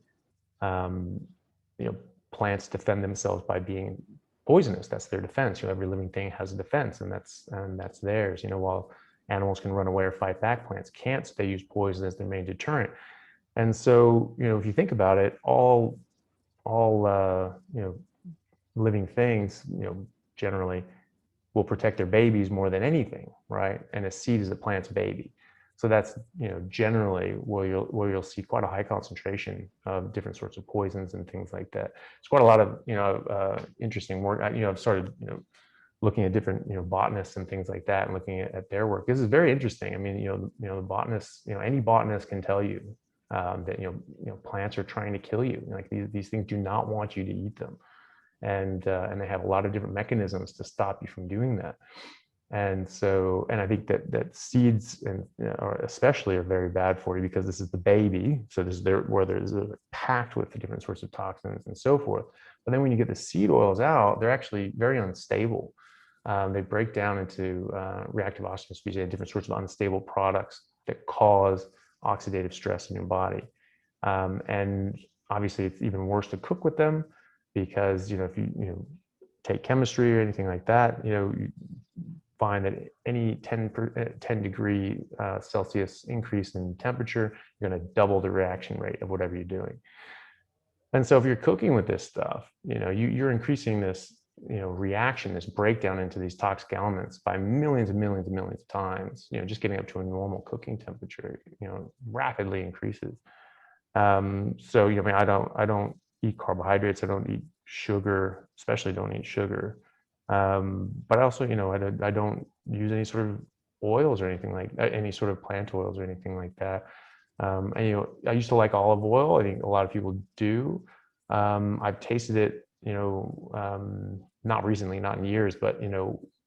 Speaker 2: plants defend themselves by being poisonous. That's their defense. Every living thing has a defense, and that's theirs. While animals can run away or fight back, plants can't. So they use poison as their main deterrent. And so, if you think about it, all living things, generally will protect their babies more than anything, right? And a seed is a plant's baby. So that's, generally where you'll see quite a high concentration of different sorts of poisons and things like that. It's quite a lot of, interesting work. I've started, looking at different, botanists and things like that, and looking at their work. This is very interesting. I mean, the botanists, any botanist can tell you that, plants are trying to kill you. Like these things do not want you to eat them. And they have a lot of different mechanisms to stop you from doing that. And so, and I think that seeds and especially are very bad for you, because this is the baby. So this is where there's packed with the different sorts of toxins and so forth. But then when you get the seed oils out, they're actually very unstable. They break down into reactive oxygen species and different sorts of unstable products that cause oxidative stress in your body. And obviously it's even worse to cook with them, because if you take chemistry or anything like that, you find that any 10 degree Celsius increase in temperature, you're going to double the reaction rate of whatever you're doing. And so if you're cooking with this stuff, you're increasing this reaction, this breakdown into these toxic elements by millions and millions and millions of times. Just getting up to a normal cooking temperature, rapidly increases. So I mean, I don't eat carbohydrates. I don't eat sugar, especially don't eat sugar. But I also, I don't use any sort of oils or anything like any sort of plant oils or anything like that. And, I used to like olive oil. I think a lot of people do. I've tasted it, not recently, not in years, but,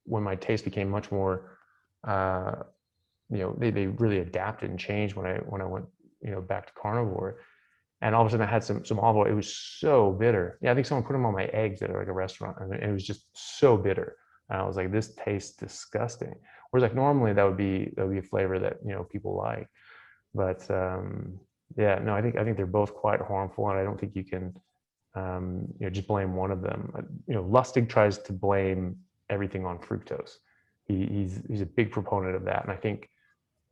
Speaker 2: when my taste became much more, they really adapted and changed when I went, back to carnivore. And all of a sudden I had some olive oil. It was so bitter. Yeah, I think someone put them on my eggs at like a restaurant, and it was just so bitter. And I was like, this tastes disgusting. Whereas like normally that would be a flavor that people like. But yeah, no, I think they're both quite harmful, and I don't think you can just blame one of them. Lustig tries to blame everything on fructose. He's a big proponent of that, and I think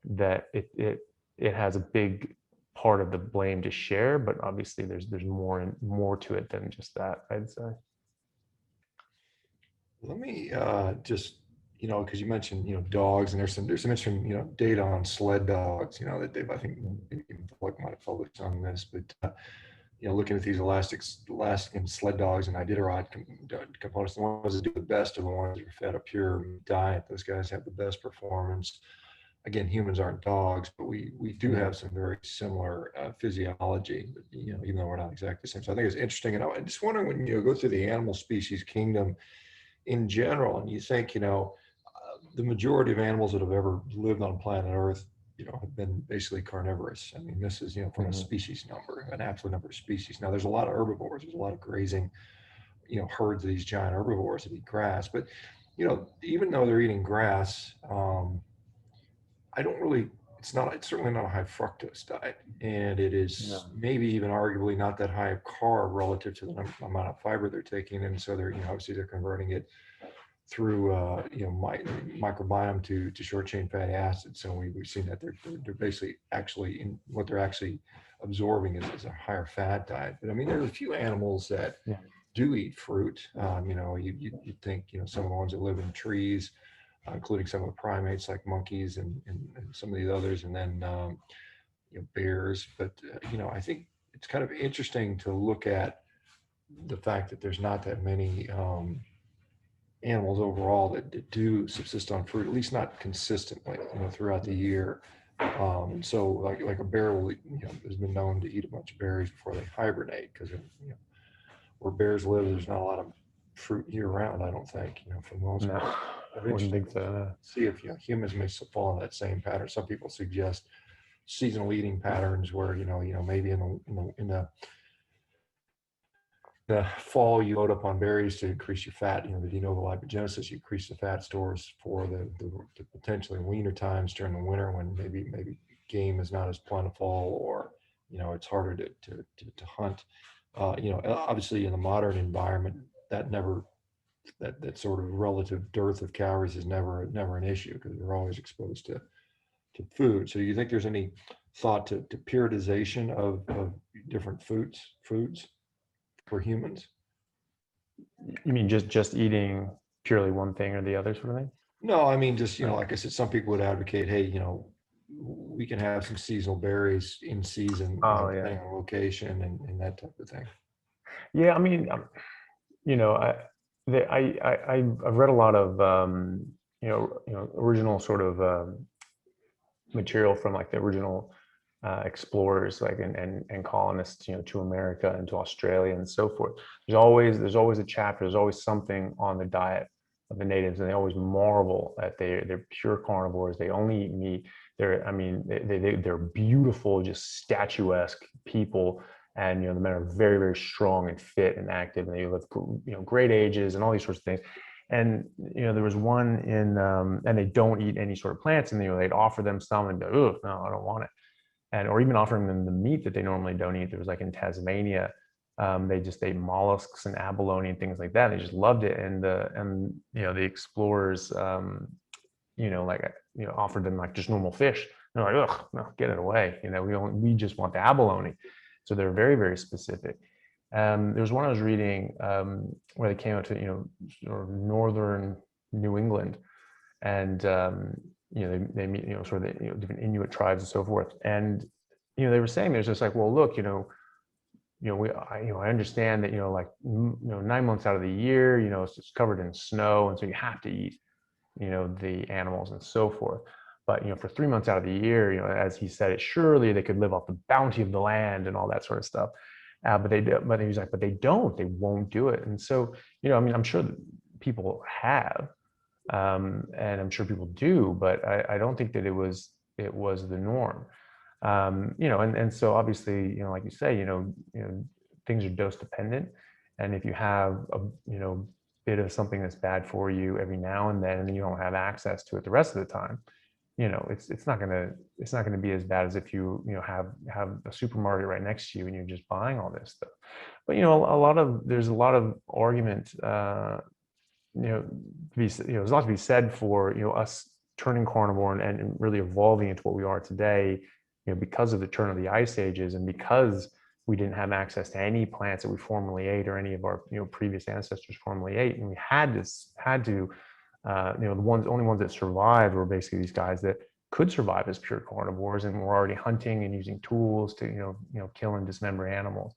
Speaker 2: that it has a big part of the blame to share, but obviously there's more to it than just that, I'd say.
Speaker 1: Let me just, because you mentioned, dogs, and there's some interesting, data on sled dogs, that they've, I think, might have published on this, but looking at these elastic and sled dogs and iditarod components, the ones that do the best are the ones that are fed a pure diet. Those guys have the best performance. Again, humans aren't dogs, but we do have some very similar physiology, even though we're not exactly the same. So I think it's interesting. And I'm just wondering, when you go through the animal species kingdom in general, and you think, the majority of animals that have ever lived on planet Earth, have been basically carnivorous. I mean, this is, from a species number, an absolute number of species. Now, there's a lot of herbivores. There's a lot of grazing, herds of these giant herbivores that eat grass. But, even though they're eating grass, it's certainly not a high fructose diet. And it is maybe even arguably not that high of carb relative to the amount of fiber they're taking. And so they're, obviously they're converting it through microbiome to short chain fatty acids. So we've seen that they're basically actually what they're actually absorbing is a higher fat diet. But I mean, there's a few animals that do eat fruit. You think, some of the ones that live in trees, including some of the primates like monkeys and some of these others, and then bears. But I think it's kind of interesting to look at the fact that there's not that many animals overall that do subsist on fruit, at least not consistently, throughout the year. So like a bear will, has been known to eat a bunch of berries before they hibernate, because where bears live, there's not a lot of fruit year round, I don't think, for the most part.
Speaker 2: I wouldn't think so.
Speaker 1: See if humans may fall in that same pattern. Some people suggest seasonal eating patterns where maybe in the fall you load up on berries to increase your fat. The de novo lipogenesis, you increase the fat stores for the potentially leaner times during the winter when maybe game is not as plentiful, or it's harder to hunt. Obviously in the modern environment, that sort of relative dearth of calories is never an issue, because we're always exposed to food. So do you think there's any thought to periodization of different foods for humans?
Speaker 2: You mean just eating purely one thing or the other sort of thing?
Speaker 1: No, I mean, just, like I said, some people would advocate, hey, we can have some seasonal berries in season, depending on location and that type of thing.
Speaker 2: Yeah, I mean, I've read a lot of original sort of material from like the original explorers, like and colonists, to America and to Australia and so forth. There's always a chapter. There's always something on the diet of the natives, and they always marvel that they're pure carnivores. They only eat meat. They're beautiful, just statuesque people. And the men are very, very strong and fit and active, and they live great ages and all these sorts of things. And there was one and they don't eat any sort of plants, and they'd offer them some and go, oh no, I don't want it, or even offering them the meat that they normally don't eat. There was like in Tasmania, they just ate mollusks and abalone and things like that. They just loved it, and the explorers offered them like just normal fish. They're like, ugh, no, get it away. We just want the abalone. So they're very, very specific. There was one I was reading where they came out to sort of northern New England, and they meet sort of the different Inuit tribes and so forth. And they were saying, there's just like, well, look, I understand that 9 months out of the year, it's just covered in snow, and so you have to eat the animals and so forth. But for 3 months out of the year, as he said it, surely they could live off the bounty of the land and all that sort of stuff. But he was like, but they won't do it. And so, I'm sure that people have, and I'm sure people do, but I don't think that it was the norm. And so obviously, like you say, things are dose dependent. And if you have a, bit of something that's bad for you every now and then, and you don't have access to it the rest of the time, it's not gonna be as bad as if you have a supermarket right next to you and you're just buying all this stuff. But there's a lot of argument there's a lot to be said for, us turning carnivore and really evolving into what we are today, because of the turn of the ice ages, and because we didn't have access to any plants that we formerly ate or any of our, previous ancestors formerly ate. And we had to, the only ones that survived were basically these guys that could survive as pure carnivores and were already hunting and using tools to, kill and dismember animals.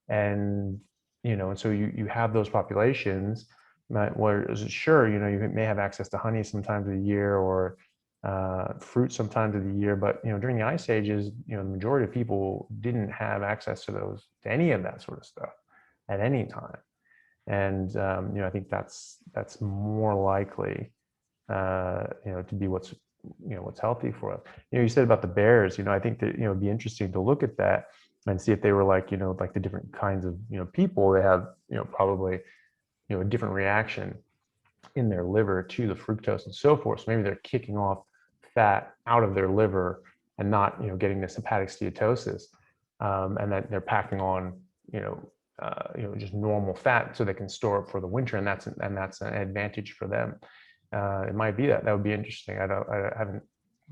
Speaker 2: And, and so you have those populations where, sure, you may have access to honey sometimes of the year, or fruit sometimes of the year, but during the ice ages, the majority of people didn't have access to any of that sort of stuff at any time. And I think that's more likely to be what's healthy for us. You said about the bears, I think that it'd be interesting to look at that and see if they were like the different kinds of people. They have probably a different reaction in their liver to the fructose and so forth. So maybe they're kicking off fat out of their liver and not getting this hepatic steatosis, and that they're packing on just normal fat so they can store it for the winter, and that's an advantage for them. It might be that would be interesting. I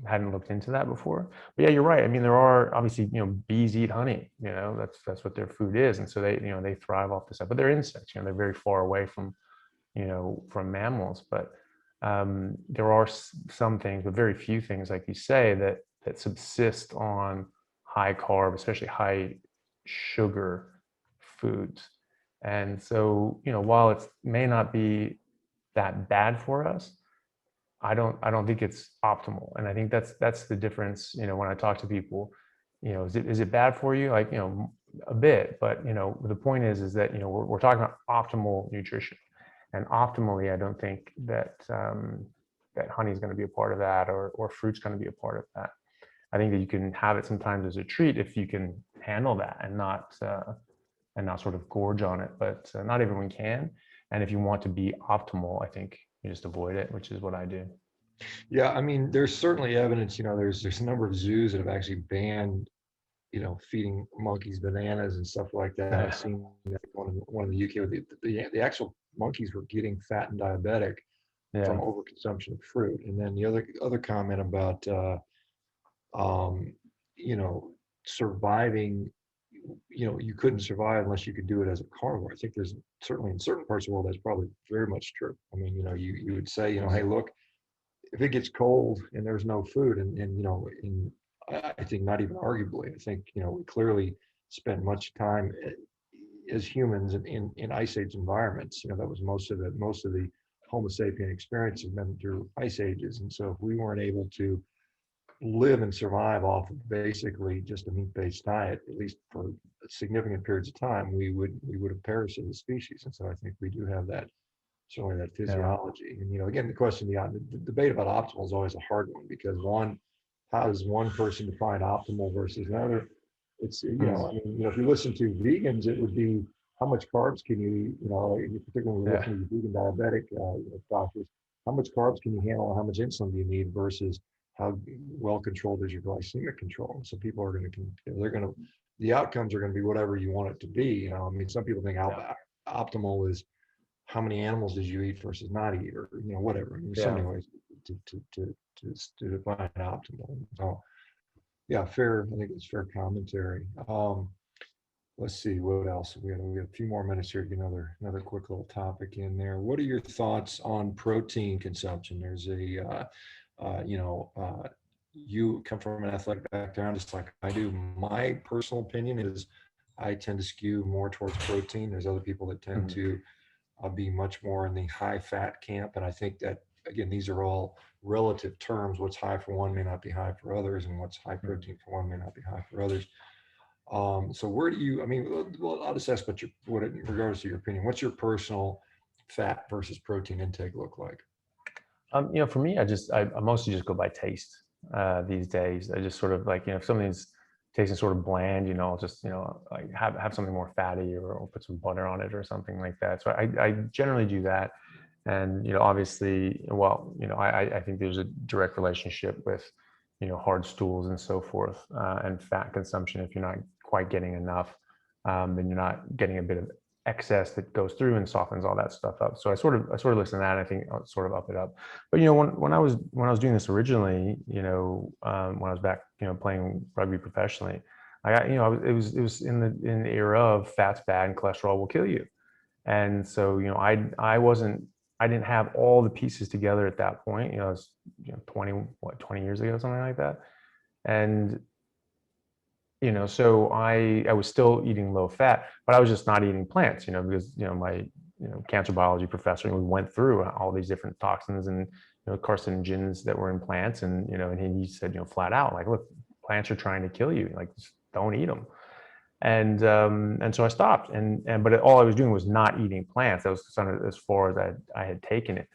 Speaker 2: hadn't looked into that before, but yeah, you're right. I mean, there are obviously bees eat honey. That's what their food is, and so they thrive off this stuff. But they're insects. They're very far away from from mammals. But there are some things, but very few things, like you say, that subsist on high carb, especially high sugar foods. And so while it may not be that bad for us, I don't think it's optimal. And I think that's the difference. When I talk to people, is it bad for you? Like, a bit, but the point is that we're talking about optimal nutrition, and optimally, I don't think that that honey is going to be a part of that, or fruit's going to be a part of that. I think that you can have it sometimes as a treat if you can handle that and not sort of gorge on it. But not everyone can. And if you want to be optimal, I think you just avoid it, which is what I do.
Speaker 1: Yeah, I mean, there's certainly evidence. There's a number of zoos that have actually banned, feeding monkeys bananas and stuff like that. I've seen one in the UK where the actual monkeys were getting fat and diabetic from overconsumption of fruit. And then the other comment about surviving, you couldn't survive unless you could do it as a carnivore. I think there's certainly in certain parts of the world that's probably very much true. I mean, you would say, hey, look, if it gets cold and there's no food, and I think not even arguably, I think we clearly spend much time as humans in ice age environments. That was most of the Homo sapien experience has been through ice ages, and so if we weren't able to live and survive off of basically just a meat-based diet, at least for significant periods of time, we would have perished as a species. And so I think we do have that, certainly that physiology. And again, the question, the debate about optimal is always a hard one, because how does one person define optimal versus another? It's I mean, if you listen to vegans, it would be how much carbs can you eat, particularly when you're listening to vegan diabetic doctors, how much carbs can you handle and how much insulin do you need versus how well controlled is your glycemic control. So people are the outcomes are going to be whatever you want it to be. I mean, some people think optimal is how many animals did you eat versus not eat, or whatever. I mean, there's so many ways to define optimal. So yeah, fair. I think it's fair commentary. Let's see what else we have a few more minutes here to get another quick little topic in there. What are your thoughts on protein consumption? There's you come from an athletic background just like I do. My personal opinion is I tend to skew more towards protein. There's other people that tend to be much more in the high fat camp. And I think that, again, these are all relative terms. What's high for one may not be high for others, and what's high protein for one may not be high for others. So where do you, I mean, well, I'll just ask what in regards to your opinion, what's your personal fat versus protein intake look like?
Speaker 2: For me, I mostly just go by taste these days. I just sort of like, if something's tasting sort of bland, I'll just, like have something more fatty, or put some butter on it or something like that. So I generally do that. And, obviously, well, I think there's a direct relationship with, hard stools and so forth, and fat consumption. If you're not quite getting enough, then you're not getting a bit of excess that goes through and softens all that stuff up. So I sort of listen to that. And I think I'll sort of up it up. But when I was doing this originally, when I was back, playing rugby professionally, I got, it was in the era of fat's bad and cholesterol will kill you. And so, I didn't have all the pieces together at that point. It was 20 years ago, something like that. And so I was still eating low fat, but I was just not eating plants, because my cancer biology professor, we went through all these different toxins and carcinogens that were in plants, and and he said, flat out, like, look, plants are trying to kill you, like, just don't eat them. And so I stopped, but all I was doing was not eating plants. That was sort of as far as I had taken it.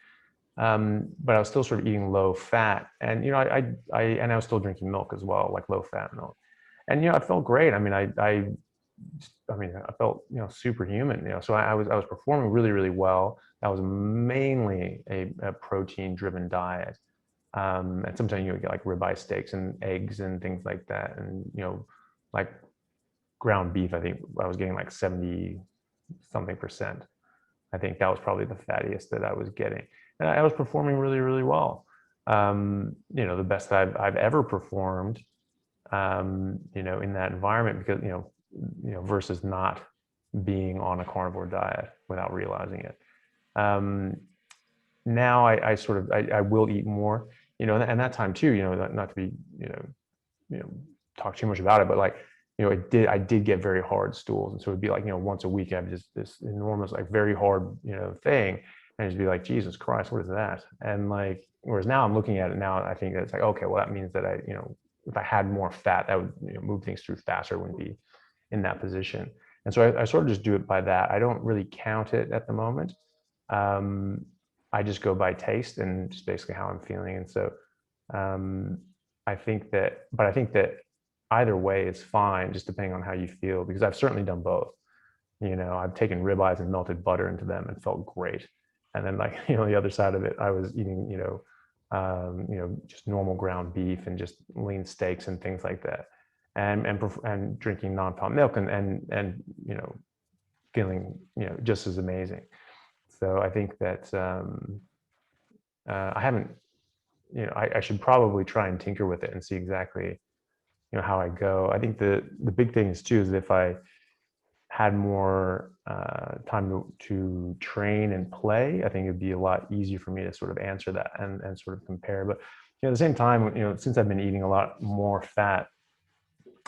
Speaker 2: But I was still sort of eating low fat, and I was still drinking milk as well, like low fat milk. And I felt great. I mean, I felt superhuman. So I was performing really, really well. That was mainly a protein driven diet, and sometimes you would get like ribeye steaks and eggs and things like that, and like ground beef. I think I was getting like 70 something percent. I think that was probably the fattiest that I was getting, and I was performing really, really well. The best I've ever performed, in that environment, because versus not being on a carnivore diet without realizing it. Now I will eat more, and that time too, not to be talk too much about it, but like I did get very hard stools, and so it'd be like once a week I have just this enormous, like, very hard thing, and just be like, Jesus Christ, what is that? And like, whereas now I'm looking at it now, I think it's like, okay, well, that means that I if I had more fat, that would move things through faster, I wouldn't be in that position. And so I sort of just do it by that. I don't really count it at the moment. I just go by taste and just basically how I'm feeling. And so I think that either way is fine, just depending on how you feel, because I've certainly done both. I've taken ribeyes and melted butter into them and felt great. And then, like, the other side of it, I was eating, just normal ground beef and just lean steaks and things like that, and drinking non-fat milk and feeling just as amazing. So I think that I haven't, I should probably try and tinker with it and see exactly how I go. I think the big thing is too is if I had more time to train and play, I think it'd be a lot easier for me to sort of answer that and sort of compare. But at the same time, since I've been eating a lot more fat,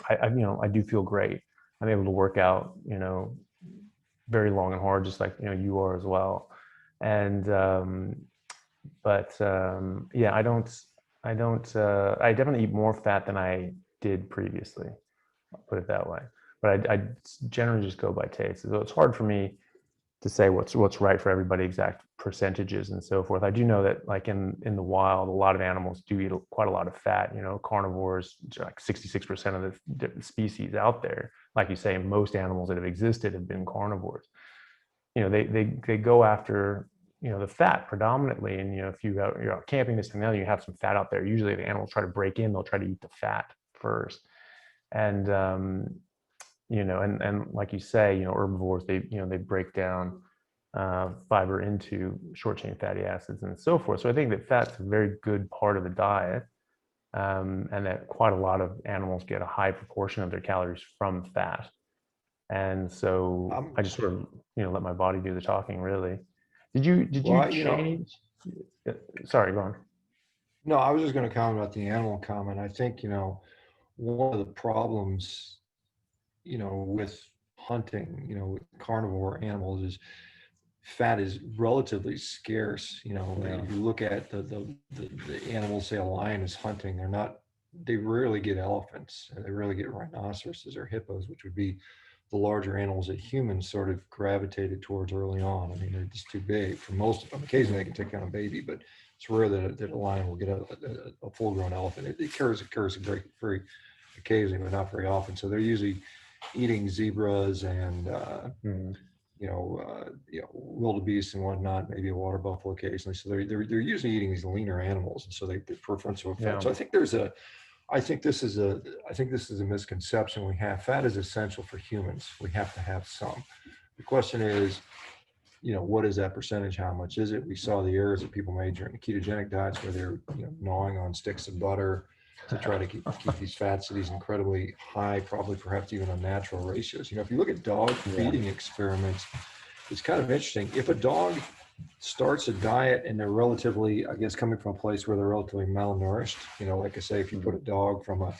Speaker 2: I do feel great. I'm able to work out, very long and hard, just like you are as well. And yeah, I definitely eat more fat than I did previously. I'll put it that way. But I generally just go by taste. So it's hard for me to say what's right for everybody, exact percentages and so forth. I do know that, like, in the wild, a lot of animals do eat quite a lot of fat. Carnivores, like 66% of the species out there, like you say, most animals that have existed have been carnivores. They go after the fat predominantly, and if you're out camping, this and that, you have some fat out there. Usually the animals try to break in, they'll try to eat the fat first, and and like you say, herbivores, they break down fiber into short chain fatty acids and so forth. So I think that fat's a very good part of the diet, and that quite a lot of animals get a high proportion of their calories from fat. And so I just sort of let my body do the talking, really. Did you change? Sorry, go on.
Speaker 1: No, I was just going to comment about the animal comment. I think one of the problems with hunting, with carnivore animals, is fat is relatively scarce. If you look at the animals, say a lion is hunting, they rarely get elephants, they rarely get rhinoceroses or hippos, which would be the larger animals that humans sort of gravitated towards early on. I mean, they're just too big for most of them. Occasionally they can take down a baby, but it's rare that a lion will get a full-grown elephant. It occurs very occasionally, but not very often. So they're usually eating zebras and wildebeest and whatnot, maybe a water buffalo occasionally. So they're usually eating these leaner animals, and so they preferential fat. So I think this is a misconception we have. Fat is essential for humans. We have to have some. The question is, what is that percentage? How much is it? We saw the errors that people made during the ketogenic diets where they're gnawing on sticks of butter to try to keep these fats to these incredibly high, probably perhaps even unnatural ratios. If you look at dog feeding experiments, it's kind of interesting. If a dog starts a diet and they're relatively, I guess, coming from a place where they're relatively malnourished, like I say, if you put a dog from a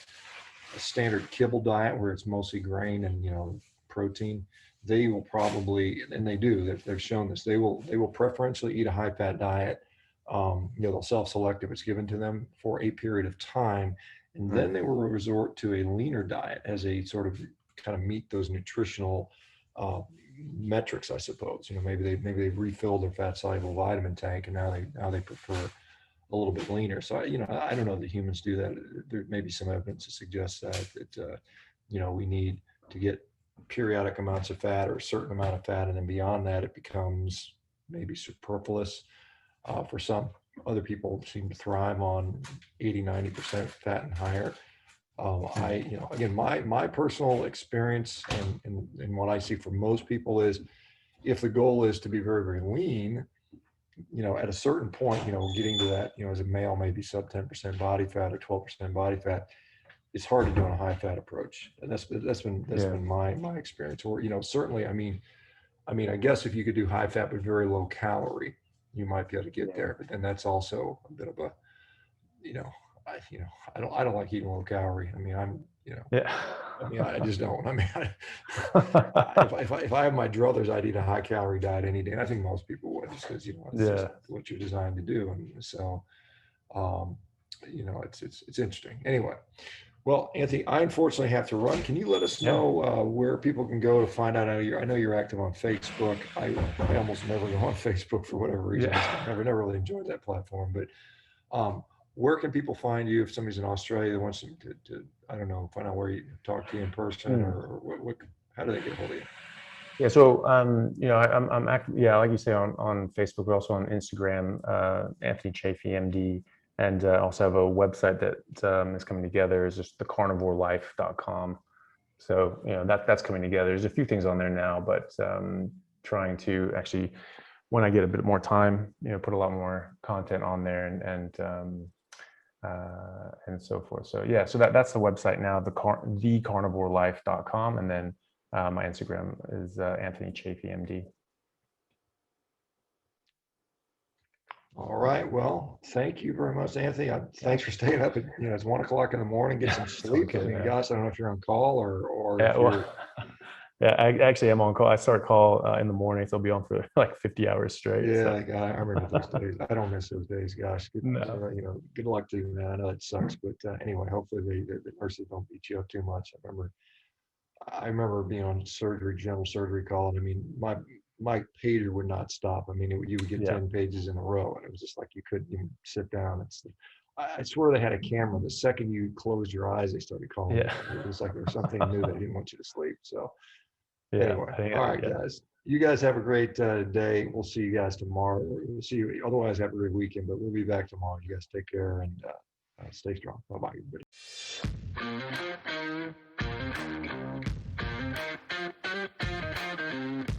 Speaker 1: standard kibble diet where it's mostly grain and protein, they will probably, and they do, they've shown this, they will preferentially eat a high fat diet. They'll self-select if it's given to them for a period of time, and then they will resort to a leaner diet as a sort of kind of meet those nutritional metrics, I suppose. Maybe they've refilled their fat soluble vitamin tank, and now they prefer a little bit leaner. So I don't know that humans do that. There may be some evidence to suggest that we need to get periodic amounts of fat or a certain amount of fat, and then beyond that it becomes maybe superfluous. For some other people seem to thrive on 80-90% fat and higher. Again, my personal experience and what I see for most people is, if the goal is to be very, very lean, at a certain point, getting to that, as a male, maybe sub 10% body fat or 12% body fat, it's hard to do on a high fat approach. And that's been my experience. Or, certainly, I mean, I guess if you could do high fat but very low calorie, you might be able to get there. But then that's also a bit of a, I don't like eating low calorie. I mean, I just don't. I mean, if I have my druthers, I'd eat a high calorie diet any day. And I think most people would, just because it's just what you're designed to do. And so, it's interesting. Anyway, well, Anthony, I unfortunately have to run. Can you let us know where people can go to find out? I know you're active on Facebook. I almost never go on Facebook for whatever reason. I've never really enjoyed that platform. But where can people find you if somebody's in Australia that wants to I don't know, find out where you talk to you in person, or what? How do they get a hold of you?
Speaker 2: Yeah, so I'm active, like you say, on Facebook, but also on Instagram, Anthony Chaffee, MD. And also have a website that is coming together. Is just the CarnivoreLife.com. So that's coming together. There's a few things on there now, but trying to actually, when I get a bit more time, put a lot more content on there and so forth. So so that's the website now, the CarnivoreLife.com, and then my Instagram is Anthony Chaffee, MD.
Speaker 1: All right. Well, thank you very much, Anthony. Thanks for staying up. It's 1 o'clock in the morning. Get some sleep. I mean, gosh, I don't know if you're on call or if you're...
Speaker 2: I actually am on call. I start call in the morning, so I'll be on for like 50 hours straight.
Speaker 1: Yeah, so. I remember those days. I don't miss those days. Gosh, good luck to you, man. I know it sucks, but anyway, hopefully the nurses don't beat you up too much. I remember being on general surgery call, and I mean, my pager would not stop. I mean, you would get 10 pages in a row, and it was just like you couldn't even sit down. I swear they had a camera. The second you closed your eyes, they started calling. It was like there was something new. They didn't want you to sleep. So anyway, all right, guys. You guys have a great day. We'll see you guys tomorrow. We'll see you. Otherwise, have a great weekend. But we'll be back tomorrow. You guys take care and stay strong. Bye-bye, everybody.